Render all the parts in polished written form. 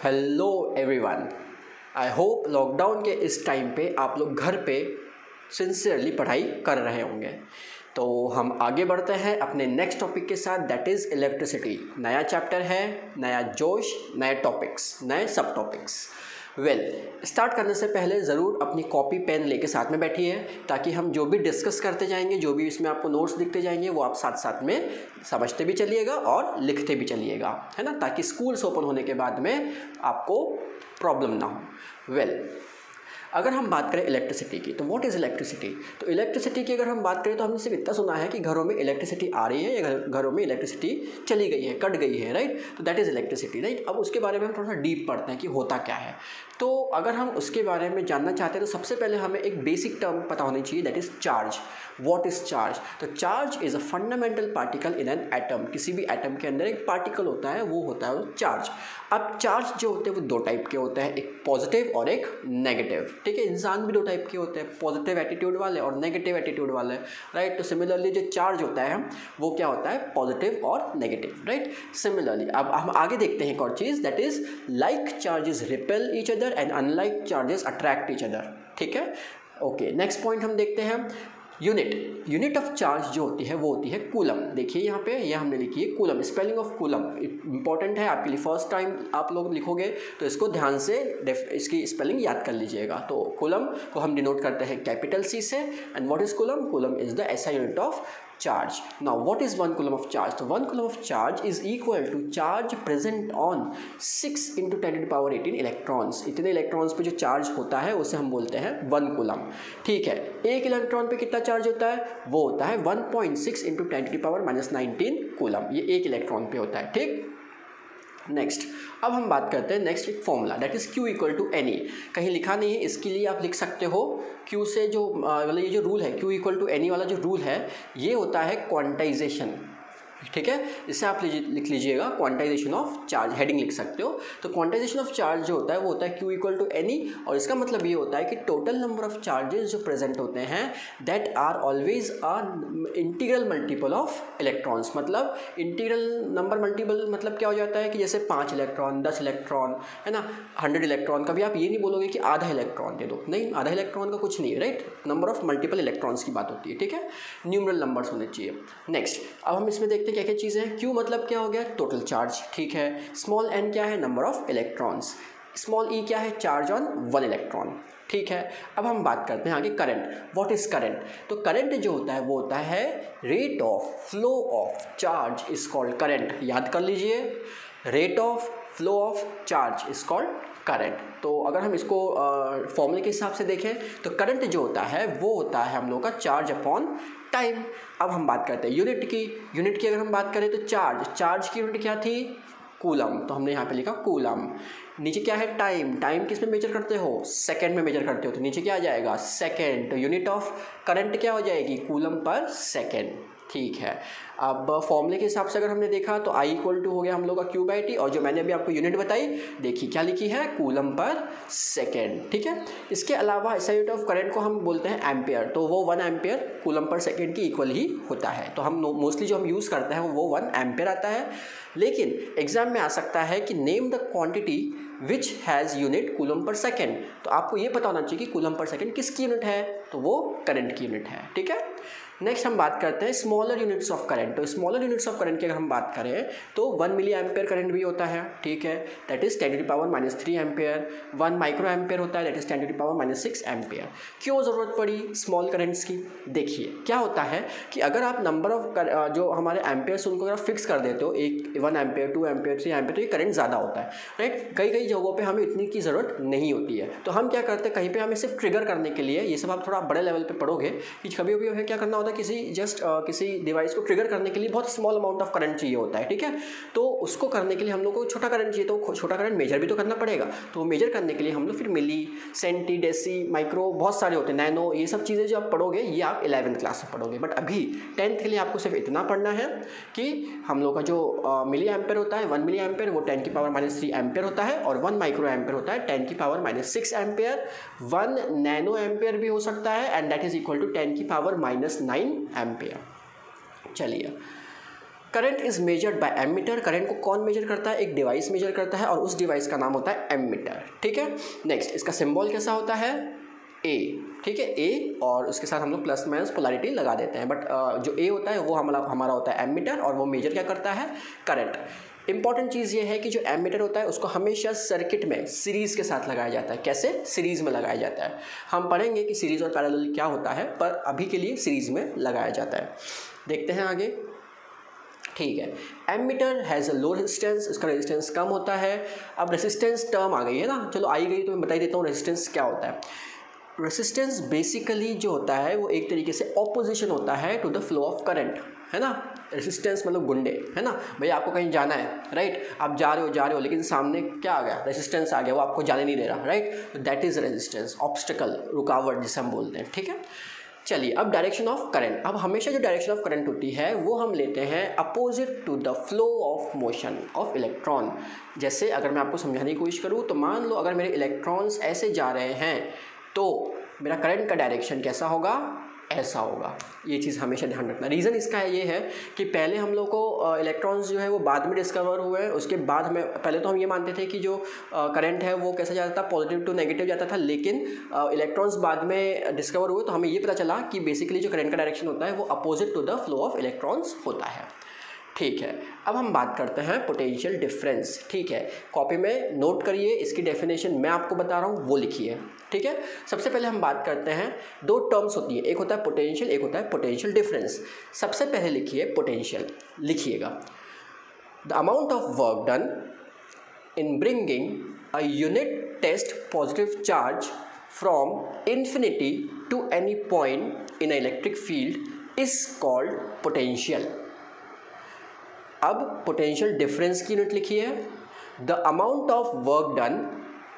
Hello everyone. I hope lockdown के इस time पे आप लोग घर पे सिंसियरली पढ़ाई कर रहे होंगे। तो हम आगे बढ़ते हैं अपने नेक्स्ट टॉपिक के साथ, दैट इज़ इलेक्ट्रिसिटी। नया चैप्टर है, नया जोश, नए टॉपिक्स, नए सब टॉपिक्स। स्टार्ट करने से पहले ज़रूर अपनी कॉपी पेन लेके साथ में बैठिए, ताकि हम जो भी डिस्कस करते जाएंगे, जो भी इसमें आपको नोट्स दिखते जाएंगे, वो आप साथ साथ में समझते भी चलिएगा और लिखते भी चलिएगा, है ना, ताकि स्कूल्स ओपन होने के बाद में आपको प्रॉब्लम ना हो। अगर हम बात करें इलेक्ट्रिसिटी की, तो व्हाट इज़ इलेक्ट्रिसिटी? तो इलेक्ट्रिसिटी की अगर हम बात करें तो हमने सिर्फ इतना सुना है कि घरों में इलेक्ट्रिसिटी आ रही है या घरों में इलेक्ट्रिसिटी चली गई है, कट गई है, राइट। तो दैट इज़ इलेक्ट्रिसिटी, राइट। अब उसके बारे में हम थोड़ा सा डीप पढ़ते हैं कि होता क्या है। तो अगर हम उसके बारे में जानना चाहते हैं तो सबसे पहले हमें एक बेसिक टर्म पता होनी चाहिए, that is charge. What is charge? तो charge is a fundamental particle in an atom. किसी भी एटम के अंदर एक पार्टिकल होता है, वो होता है चार्ज। अब चार्ज जो होते हैं वो दो टाइप के होते हैं, एक पॉजिटिव और एक नेगेटिव, ठीक है। इंसान भी दो टाइप के होते हैं, पॉजिटिव एटीट्यूड वाले और नेगेटिव एटीट्यूड वाले, राइट। तो सिमिलरली जो चार्ज होता है वो क्या होता है, पॉजिटिव और नेगेटिव, राइट। सिमिलरली अब हम आगे देखते हैं एक और चीज़, that is like charges repel each other and unlike charges attract each other, ठीक है। ओके, नेक्स्ट पॉइंट हम देखते हैं, यूनिट ऑफ चार्ज जो होती है वो होती है कूलम। देखिए यहाँ पे ये हमने लिखी है coulomb, spelling of coulomb important है आपके लिए, फर्स्ट टाइम आप लोग लिखोगे तो इसको ध्यान से इसकी स्पेलिंग याद कर लीजिएगा। तो कूलम को हम डिनोट करते हैं कैपिटल C से, and what is coulomb? Coulomb is the SI unit of charge. Now what is 1 coulomb of charge? तो 1 coulomb of charge is equal to charge present on 6 into 10 to the power 18 electrons. इतने electrons पे जो charge होता है उसे हम बोलते हैं 1 कूलम, ठीक है। एक इलेक्ट्रॉन पे कितना चार्ज होता है? वो होता है 1.6 into 10 to the power -19 coulomb, ये एक इलेक्ट्रॉन पे होता है, ठीक। नेक्स्ट, अब हम बात करते हैं नेक्स्ट एक formula, that is Q equal to NE। कहीं लिखा नहीं है, इसके लिए आप लिख सकते हो Q से जो मतलब ये जो रूल है Q इक्वल टू NE वाला जो रूल है, ये होता है क्वांटाइजेशन, ठीक है। इसे आप लिख लीजिएगा क्वांटाइजेशन ऑफ चार्ज, हेडिंग लिख सकते हो। तो क्वांटाइजेशन ऑफ चार्ज जो होता है वो होता है Q इक्वल टू NE, और इसका मतलब ये होता है कि टोटल नंबर ऑफ चार्जेस जो प्रेजेंट होते हैं that are always a integral multiple of electrons. मतलब इंटीग्रल नंबर मल्टीपल मतलब क्या हो जाता है कि जैसे 5 इलेक्ट्रॉन, 10 इलेक्ट्रॉन, है ना, 100 इलेक्ट्रॉन। कभी आप ये नहीं बोलोगे कि आधा इलेक्ट्रॉन दे दो, नहीं, आधा इलेक्ट्रॉन का कुछ नहीं है, right. Number of multiple electrons की बात होती है, ठीक है, न्यूमरल नंबर्स होने चाहिए। नेक्स्ट, अब हम इसमें देखते हैं क्या क्या चीज़ें हैं। Q मतलब क्या हो गया? टोटल चार्ज, ठीक है। स्मॉल n क्या है? Number of electrons. Small e क्या है? चार्ज ऑन 1 इलेक्ट्रॉन, ठीक है। अब हम बात करते हैं आगे करंट। What is current? तो करंट जो होता है वो होता है rate of flow of charge is called current. याद कर लीजिए, rate of flow of charge is called current. तो अगर हम इसको फॉर्मूले के हिसाब से देखें तो करंट जो होता है वो होता है हम लोग का चार्ज अपॉन टाइम। अब हम बात करते हैं यूनिट की अगर हम बात करें तो चार्ज की यूनिट क्या थी? कूलम, तो हमने यहाँ पे लिखा कूलम। नीचे क्या है? टाइम किस में मेजर करते हो? सेकंड में मेजर करते हो, तो नीचे क्या आ जाएगा? सेकंड। तो यूनिट ऑफ करंट क्या हो जाएगी? कूलम पर सेकंड, ठीक है। अब फॉर्मूले के हिसाब से अगर हमने देखा तो I इक्वल टू हो गया हम लोग का Q/T, और जो मैंने अभी आपको यूनिट बताई, देखिए क्या लिखी है? कूलम पर सेकेंड, ठीक है। इसके अलावा SI यूनिट ऑफ करंट को हम बोलते हैं एम्पियर, तो वो 1 एम्पियर कूलम पर सेकेंड की इक्वल ही होता है। तो हम मोस्टली जो हम यूज़ करते हैं वो 1 एम्पियर आता है। लेकिन एग्जाम में आ सकता है कि name the quantity which has unit coulomb per second. तो आपको ये पता होना चाहिए कि कूलम पर सेकेंड किसकी यूनिट है, तो वो करंट की यूनिट है, ठीक है। नेक्स्ट हम बात करते हैं स्मॉलर यूनिट्स ऑफ करंट। तो स्मॉलर यूनिट्स ऑफ करंट की अगर हम बात करें तो 1 मिली एम्पियर करंट भी होता है, ठीक है, that is 10 to the power -3 ampere. 1 micro ampere होता है, that is 10 to the power -6 ampere. क्यों ज़रूरत पड़ी स्मॉल करंट्स की? देखिए क्या होता है कि अगर आप नंबर ऑफ जो हमारे एम्पियर्स उनको अगर फिक्स कर देते हो, 1 एम्पियर, 2 एम्पियर, 3 एम्पियर, तो ये करंट ज़्यादा होता है, राइट। कई जगहों पर हमें इतनी की ज़रूरत नहीं होती है। तो हम क्या करते हैं, कहीं पर हमें सिर्फ ट्रिगर करने के लिए, ये सब आप थोड़ा बड़े लेवल पर पढ़ोगे कि कभी कभी हमें क्या करना होता है, किसी डिवाइस को ट्रिगर करने के लिए बहुत स्मॉल अमाउंट ऑफ करंट चाहिए होता है, ठीक है। तो उसको करने के लिए हम लोग को छोटा करंट चाहिए, तो छोटा करंट मेजर भी तो करना पड़ेगा। तो मेजर करने के लिए हम लोग फिर मिली, सेंटी, डेसी, माइक्रो, बहुत सारे होते हैं, नैनो, ये सब चीज़ें जो आप पढ़ोगे ये आप 11th क्लास में पढ़ोगे। बट अभी 10th के लिए आपको सिर्फ इतना पढ़ना है कि हम लोग का जो मिली एम्पियर होता है, 1 मिली एम्पियर, वो 10 की पावर -3 एम्पियर होता है, और 1 माइक्रो एम्पियर होता है 10 की पावर -6 एम्पियर। 1 नैनो एम्पियर भी हो सकता है, and that is equal to 10 की पावर -9 एम्पियर। चलिए current is measured by ammeter. Current को कौन मेजर करता है? एक डिवाइस मेजर करता है और उस डिवाइस का नाम होता है एमीटर। ठीक है, नेक्स्ट इसका सिंबल कैसा होता है? ए। ठीक है, ए, और उसके साथ हम लोग प्लस माइनस पोलैरिटी लगा देते हैं, बट जो ए होता है वो हमारा होता है एमीटर, और वो मेजर क्या करता है? करंट। इंपॉर्टेंट चीज़ ये है कि जो एमीटर होता है उसको हमेशा सर्किट में सीरीज़ के साथ लगाया जाता है। कैसे? सीरीज़ में लगाया जाता है। हम पढ़ेंगे कि सीरीज़ और पैरेलल क्या होता है, पर अभी के लिए सीरीज़ में लगाया जाता है। देखते हैं आगे। ठीक है, ammeter has a low resistance, इसका रेजिस्टेंस कम होता है। अब रेजिस्टेंस टर्म आ गई है ना, चलो आई गई तो मैं बता ही देता हूँ रेजिस्टेंस क्या होता है। रेजिस्टेंस बेसिकली जो होता है वो एक तरीके से ऑपोजिशन होता है to the flow of current, है ना। रेजिस्टेंस मतलब गुंडे, है ना। भैया आपको कहीं जाना है, राइट, आप जा रहे हो लेकिन सामने क्या आ गया? रेजिस्टेंस आ गया, वो आपको जाने नहीं दे रहा, राइट। तो दैट इज रेजिस्टेंस, ऑब्स्टिकल, रुकावट जिसे हम बोलते हैं। ठीक है, चलिए अब डायरेक्शन ऑफ करंट। अब हमेशा जो डायरेक्शन ऑफ करंट होती है वो हम लेते हैं opposite to the flow of motion of electron. जैसे अगर मैं आपको समझाने की कोशिश करूँ तो मान लो अगर मेरे इलेक्ट्रॉन्स ऐसे जा रहे हैं तो मेरा करंट का डायरेक्शन कैसा होगा? ऐसा होगा। ये चीज़ हमेशा ध्यान रखना। रीज़न इसका ये है कि पहले हम लोग को इलेक्ट्रॉन्स जो है वो बाद में डिस्कवर हुए हैं। उसके बाद में पहले तो हम ये मानते थे कि जो करंट है वो कैसा जाता था? पॉजिटिव टू नेगेटिव जाता था, लेकिन इलेक्ट्रॉन्स बाद में डिस्कवर हुए तो हमें ये पता चला कि बेसिकली जो करंट का डायरेक्शन होता है वो opposite to the flow of electrons होता है। ठीक है, अब हम बात करते हैं पोटेंशियल डिफरेंस। ठीक है, कॉपी में नोट करिए, इसकी डेफिनेशन मैं आपको बता रहा हूँ वो लिखिए। ठीक है, सबसे पहले हम बात करते हैं, दो टर्म्स होती है, एक होता है पोटेंशियल, एक होता है पोटेंशियल डिफरेंस। सबसे पहले लिखिए पोटेंशियल, लिखिएगा the amount of work done in bringing a unit test positive charge from infinity to any point in a electric field is called potential. अब पोटेंशियल डिफरेंस की यूनिट लिखिए, the amount of work done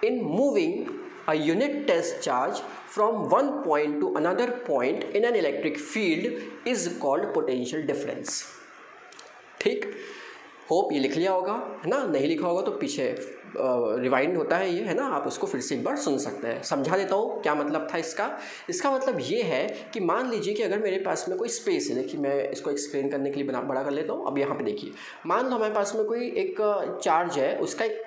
in moving a unit test charge from one point to another point in an electric field is called potential difference. ठीक, hope ये लिख लिया होगा, है ना। नहीं लिखा होगा तो पीछे रिवाइंड होता है ये, है ना, आप उसको फिर से एक बार सुन सकते हैं। समझा देता हूँ क्या मतलब था इसका। इसका मतलब ये है कि मान लीजिए कि अगर मेरे पास में कोई स्पेस है, देखिए मैं इसको एक्सप्लेन करने के लिए बड़ा कर लेता हूँ। अब यहाँ पे देखिए, मान लो हमारे पास में कोई एक चार्ज है, उसका एक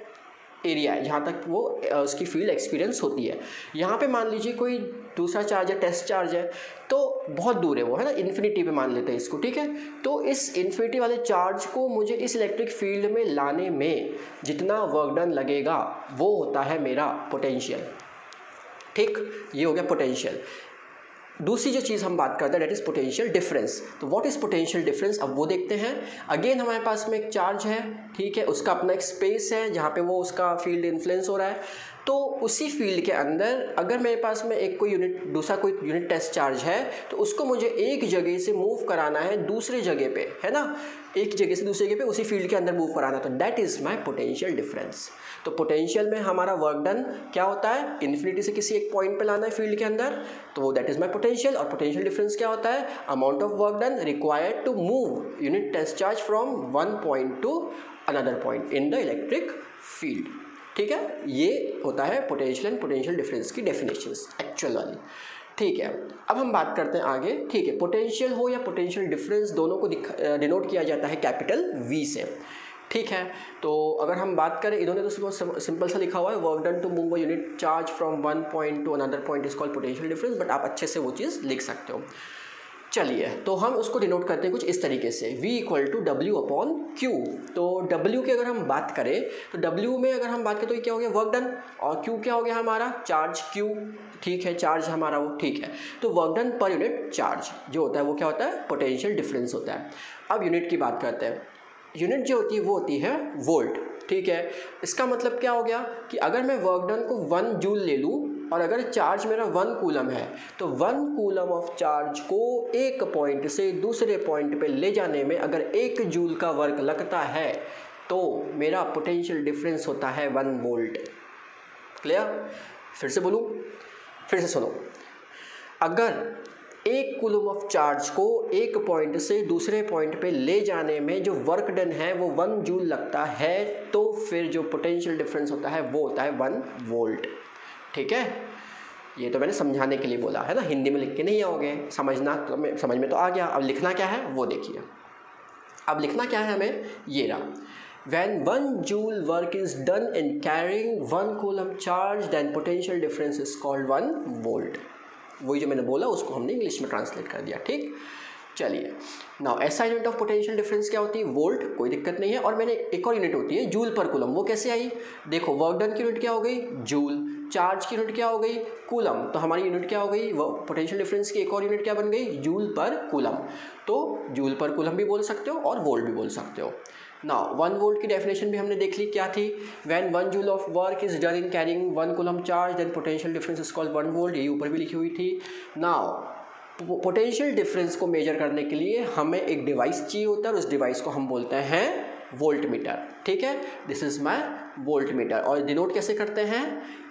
एरिया है जहाँ तक वो उसकी फील्ड एक्सपीरियंस होती है। यहाँ पे मान लीजिए कोई दूसरा चार्ज है, टेस्ट चार्ज है, तो बहुत दूर है वो, है ना, इन्फिनिटी पे मान लेते हैं इसको। ठीक है, तो इस इन्फिनिटी वाले चार्ज को मुझे इस इलेक्ट्रिक फील्ड में लाने में जितना वर्क डन लगेगा वो होता है मेरा पोटेंशियल। ठीक, ये हो गया पोटेंशियल। दूसरी जो चीज़ हम बात करते हैं डेट इज़ पोटेंशियल डिफरेंस। तो व्हाट इज़ पोटेंशियल डिफरेंस, अब वो देखते हैं। अगेन हमारे पास में एक चार्ज है, ठीक है, उसका अपना एक स्पेस है जहाँ पे वो उसका फील्ड इन्फ्लुएंस हो रहा है। तो उसी फील्ड के अंदर अगर मेरे पास में एक कोई दूसरा कोई यूनिट टेस्ट चार्ज है तो उसको मुझे एक जगह से मूव कराना है दूसरे जगह पे, है ना, एक जगह से दूसरी जगह पे उसी फील्ड के अंदर मूव कराना है, तो that is my potential difference. तो पोटेंशियल में हमारा वर्क डन क्या होता है? इन्फिनिटी से किसी एक पॉइंट पे लाना है फील्ड के अंदर, तो दैट इज़ माय पोटेंशियल। और पोटेंशियल डिफरेंस क्या होता है? Amount of work done required to move unit test charge from one point to another point in the electric field. ठीक है, ये होता है पोटेंशियल एंड पोटेंशियल डिफरेंस की डेफिनेशंस एक्चुअल वाली। ठीक है, अब हम बात करते हैं आगे। ठीक है, पोटेंशियल हो या पोटेंशियल डिफरेंस दोनों को डिनोट किया जाता है कैपिटल वी से। ठीक है, तो अगर हम बात करें, इन्होंने तो सिंपल सा लिखा हुआ है, work done to move a unit charge from one point to another point is called potential difference, but आप अच्छे से वो चीज़ लिख सकते हो। चलिए, तो हम उसको डिनोट करते हैं कुछ इस तरीके से, V equal to W upon Q. तो W की अगर हम बात करें तो W में अगर हम बात करें तो ये क्या हो गया? Work done. और Q क्या हो गया हमारा? Charge Q। ठीक है, चार्ज हमारा वो, ठीक है। तो work done per unit charge जो होता है वो क्या होता है? पोटेंशियल डिफरेंस होता है। अब यूनिट की बात करते हैं। यूनिट जो होती है वो होती है वोल्ट। ठीक है, इसका मतलब क्या हो गया कि अगर मैं वर्क डन को 1 जूल ले लूँ और अगर चार्ज मेरा 1 कूलम है तो 1 कूलम ऑफ चार्ज को एक पॉइंट से दूसरे पॉइंट पे ले जाने में अगर 1 जूल का वर्क लगता है तो मेरा पोटेंशियल डिफरेंस होता है 1 वोल्ट। क्लियर? फिर से बोलूँ, फिर से सुनो। अगर 1 कूलम ऑफ चार्ज को एक पॉइंट से दूसरे पॉइंट पे ले जाने में जो वर्क डन है वो 1 जूल लगता है तो फिर जो पोटेंशियल डिफरेंस होता है वो होता है 1 वोल्ट। ठीक है, ये तो मैंने समझाने के लिए बोला है ना, हिंदी में लिख के नहीं आओगे, समझना तो समझ में तो आ गया। अब लिखना क्या है वो देखिए। अब लिखना क्या है हमें, ये रहा, when 1 joule work is done in carrying 1 coulomb charge then potential difference is called 1 volt। वही जो मैंने बोला उसको हमने इंग्लिश में ट्रांसलेट कर दिया, ठीक। चलिए now SI unit of potential difference क्या होती है, वोल्ट, कोई दिक्कत नहीं है। और मैंने एक और यूनिट होती है जूल पर कूलम, वो कैसे आई, देखो वर्क डन की यूनिट क्या हो गई, जूल, चार्ज की यूनिट क्या हो गई, कूलम, तो हमारी यूनिट क्या हो गई, वो पोटेंशियल डिफरेंस की एक और यूनिट क्या बन गई, जूल पर कूलम। तो जूल पर कूलम भी बोल सकते हो और वोल्ट भी बोल सकते हो। नाउ 1 वोल्ट की डेफिनेशन भी हमने देख ली, क्या थी, when 1 joule of work is done in carrying 1 coulomb charge then potential difference is called 1 volt, ये ऊपर भी लिखी हुई थी। नाउ पोटेंशियल डिफरेंस को मेजर करने के लिए हमें एक डिवाइस चाहिए होता है और उस डिवाइस को हम बोलते हैं वोल्ट मीटर, ठीक है, this is my volt meter. और डिनोट कैसे करते हैं,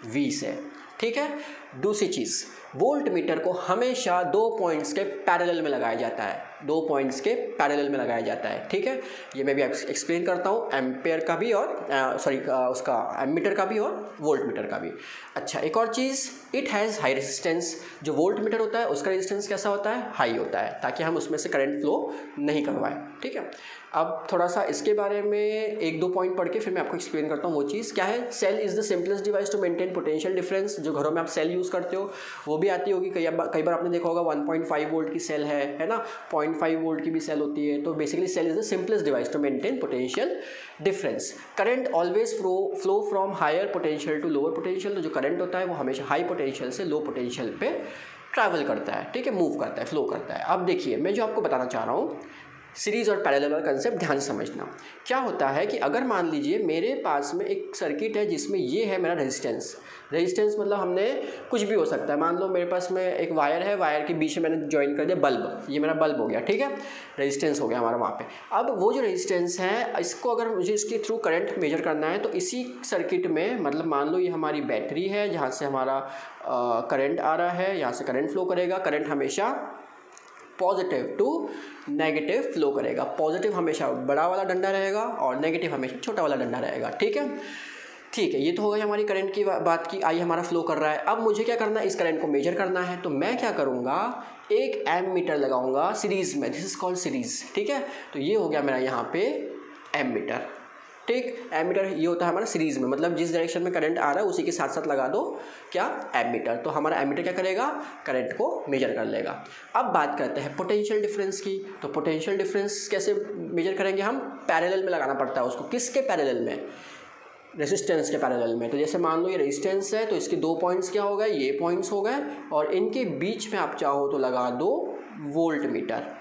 V से, ठीक है। दूसरी चीज़, वोल्ट मीटर को हमेशा 2 पॉइंट्स के पैरेलल में लगाया जाता है, 2 पॉइंट्स के पैरेलल में लगाया जाता है, ठीक है। ये मैं भी एक्सप्लेन करता हूँ, एम्पेयर का भी और उसका एमीटर का भी और वोल्ट मीटर का भी। अच्छा, एक और चीज़, इट हैज़ हाई रेजिस्टेंस, जो वोल्ट मीटर होता है उसका रेजिस्टेंस कैसा होता है, हाई होता है, ताकि हम उसमें से करंट फ्लो नहीं करवाएं, ठीक है। अब थोड़ा सा इसके बारे में 1-2 पॉइंट पढ़ के फिर मैं आपको एक्सप्लेन करता हूँ वो चीज़ क्या है। Cell is the simplest device to maintain potential difference, जो घरों में आप सेल यूज़ करते हो वो भी आती होगी, कई बार आपने देखा होगा 1.5 वोल्ट की सेल है ना, 0.5 वोल्ट की भी सेल होती है। तो basically cell is the simplest device to maintain potential difference. Current always flow from higher potential to lower potential, तो जो करंट होता है वो हमेशा हाई पोटेंशियल से लो पोटेंशियल पे ट्रैवल करता है, ठीक है, मूव करता है, फ्लो करता है। अब देखिए मैं जो आपको बताना चाह रहा हूँ, सीरीज़ और पैरेलल वाला कंसेप्ट ध्यान से समझना। क्या होता है कि अगर मान लीजिए मेरे पास में एक सर्किट है जिसमें ये है मेरा रेजिस्टेंस मतलब हमने कुछ भी हो सकता है, मान लो मेरे पास में एक वायर है, वायर के बीच में मैंने ज्वाइन कर दिया बल्ब, ये मेरा बल्ब हो गया, ठीक है, रेजिस्टेंस हो गया हमारा वहाँ पे। अब वो जो रेजिस्टेंस है इसको अगर मुझे इसके थ्रू करंट मेजर करना है तो इसी सर्किट में, मतलब मान लो ये हमारी बैटरी है जहाँ से हमारा करंट आ रहा है, यहाँ से करंट फ्लो करेगा, करंट हमेशा पॉजिटिव टू नेगेटिव फ्लो करेगा, पॉजिटिव हमेशा बड़ा वाला डंडा रहेगा और नेगेटिव हमेशा छोटा वाला डंडा रहेगा, ठीक है। ठीक है, ये तो हो गई हमारी करंट की बात की, आई हमारा फ्लो कर रहा है। अब मुझे क्या करना है, इस करंट को मेजर करना है, तो मैं क्या करूँगा, एक एमीटर लगाऊंगा सीरीज़ में, दिस इज कॉल्ड सीरीज़, ठीक है। तो ये हो गया मेरा यहाँ पे एमीटर, ठीक, एमीटर ये होता है हमारा सीरीज़ में, मतलब जिस डायरेक्शन में करंट आ रहा है उसी के साथ साथ लगा दो क्या, एमीटर। तो हमारा एमीटर क्या करेगा, करंट को मेजर कर लेगा। अब बात करते हैं पोटेंशियल डिफरेंस की। तो पोटेंशियल डिफरेंस कैसे मेजर करेंगे हम, पैरेलल में लगाना पड़ता है उसको, किसके पैरेलल में, रेजिस्टेंस के पैरेलल में। तो जैसे मान लो ये रेजिस्टेंस है तो इसके 2 पॉइंट्स क्या हो गए, ये पॉइंट्स हो गए, और इनके बीच में आप चाहो तो लगा दो volt meter,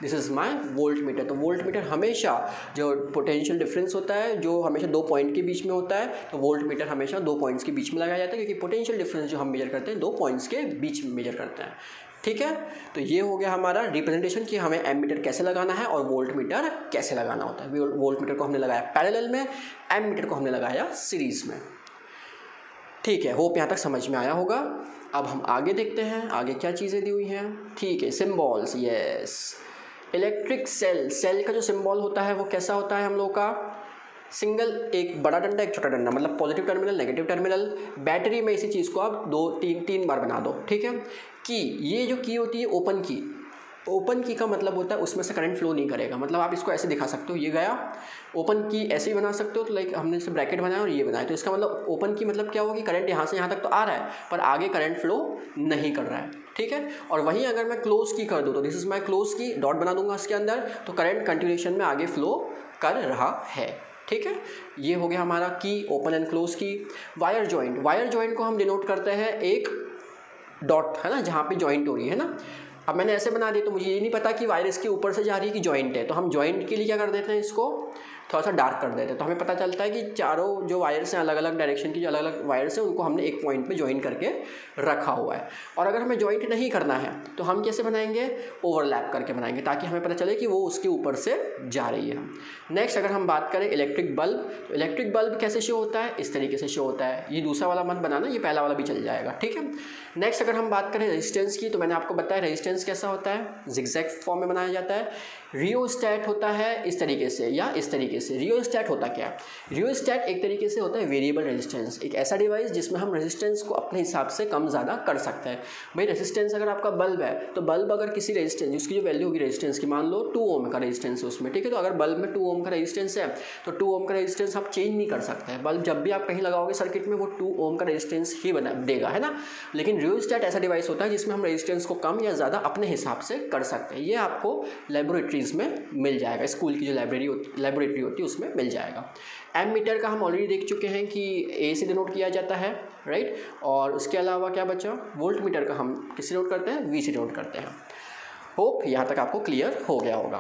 this is my volt meter. तो वोल्ट मीटर हमेशा जो पोटेंशियल डिफरेंस होता है जो हमेशा 2 पॉइंट के बीच में होता है, तो वोल्ट मीटर हमेशा 2 पॉइंट्स के बीच में लगाया जाता है, क्योंकि पोटेंशियल डिफरेंस जो हम मेजर करते हैं 2 पॉइंट्स के बीच में मेजर करते हैं, ठीक है। तो ये हो गया हमारा रिप्रेजेंटेशन कि हमें एमीटर कैसे लगाना है और वोल्ट मीटर कैसे लगाना होता है। वोल्ट मीटर को हमने लगाया पैरेलल में, एमीटर को हमने लगाया सीरीज़ में, ठीक है। होप यहाँ तक समझ में आया होगा। अब हम आगे देखते हैं आगे क्या चीज़ें दी हुई हैं, ठीक है। सिम्बॉल्स, यस, इलेक्ट्रिक सेल का जो सिंबल होता है वो कैसा होता है हम लोग का, सिंगल, एक बड़ा डंडा एक छोटा डंडा, मतलब positive terminal negative terminal. Battery में इसी चीज़ को आप 2-3 बार बना दो, ठीक है। की, ये जो की होती है ओपन की, ओपन की का मतलब होता है उसमें से करंट फ्लो नहीं करेगा, मतलब आप इसको ऐसे दिखा सकते हो, ये गया, ओपन की ऐसे ही बना सकते हो, तो लाइक हमने इसे ब्रैकेट बनाया और ये बनाया, तो इसका मतलब ओपन की मतलब क्या होगा कि करंट यहाँ से यहाँ तक तो आ रहा है पर आगे करंट फ्लो नहीं कर रहा है, ठीक है। और वहीं अगर मैं क्लोज की कर दूँ तो दिस इज माई क्लोज की, डॉट बना दूंगा इसके अंदर, तो करंट कंटिन्यूएशन में आगे फ्लो कर रहा है, ठीक है। ये हो गया हमारा की, ओपन एंड क्लोज की। वायर जॉइंट को हम डिनोट करते हैं एक डॉट, है ना, जहाँ पे जॉइंट हो रही है ना। अब मैंने ऐसे बना दिया तो मुझे ये नहीं पता कि वायर इसके ऊपर से जा रही है कि जॉइंट है, तो हम जॉइंट के लिए क्या कर देते हैं, इसको थोड़ा सा डार्क कर देते हैं, तो हमें पता चलता है कि चारों जो वायर्स हैं अलग अलग डायरेक्शन की, जो अलग अलग वायर्स हैं उनको हमने एक पॉइंट पे ज्वाइन करके रखा हुआ है। और अगर हमें ज्वाइंट नहीं करना है तो हम कैसे बनाएंगे, ओवरलैप करके बनाएंगे, ताकि हमें पता चले कि वो उसके ऊपर से जा रही है। नेक्स्ट अगर हम बात करें इलेक्ट्रिक बल्ब, तो इलेक्ट्रिक बल्ब कैसे शो होता है, इस तरीके से शो होता है। ये दूसरा वाला मत बनाना, ये पहला वाला भी चल जाएगा, ठीक है। नेक्स्ट अगर हम बात करें रेजिस्टेंस की, तो मैंने आपको बताया रेजिस्टेंस कैसा होता है, जिगजैग फॉर्म में बनाया जाता है। रियोस्टैट होता है इस तरीके से या इस तरीके तरीके से। रियोस्टैट होता क्या है? रियोस्टैट एक तरीके से होता है वेरिएबल रेजिस्टेंस, एक ऐसा डिवाइस जिसमें हम रेजिस्टेंस को अपने हिसाब से कम ज़्यादा कर सकते हैं। भाई रेजिस्टेंस अगर आपका बल्ब है तो बल्ब अगर किसी रेजिस्टेंस, उसकी जो वैल्यू होगी रेजिस्टेंस की, मान लो 2 ओम का रेजिस्टेंस है उसमें, ठीक है, तो अगर बल्ब में 2 ओम का रेजिस्टेंस है तो 2 ओम का रेजिस्टेंस आप चेंज नहीं कर सकते हैं। बल्ब जब भी आप कहीं लगाओगे सर्किट में वो 2 ओम का रेजिस्टेंस ही बना देगा, है ना। लेकिन रियोस्टैट ऐसा डिवाइस होता है जिसमें हम रेजिस्टेंस को कम या ज़्यादा अपने हिसाब से कर सकते हैं। ये आपको लेबोरेटरीज़ में मिल जाएगा, स्कूल की जो लेबोरेटरी होती है उसमें मिल जाएगा। एमीटर का हम ऑलरेडी देख चुके हैं कि ए से डिनोट किया जाता है, राइट। और उसके अलावा क्या बचा? वोल्ट मीटर का हम किससे डिनोट करते हैं? वी से डिनोट करते हैं। होप यहाँ तक आपको क्लियर हो गया होगा।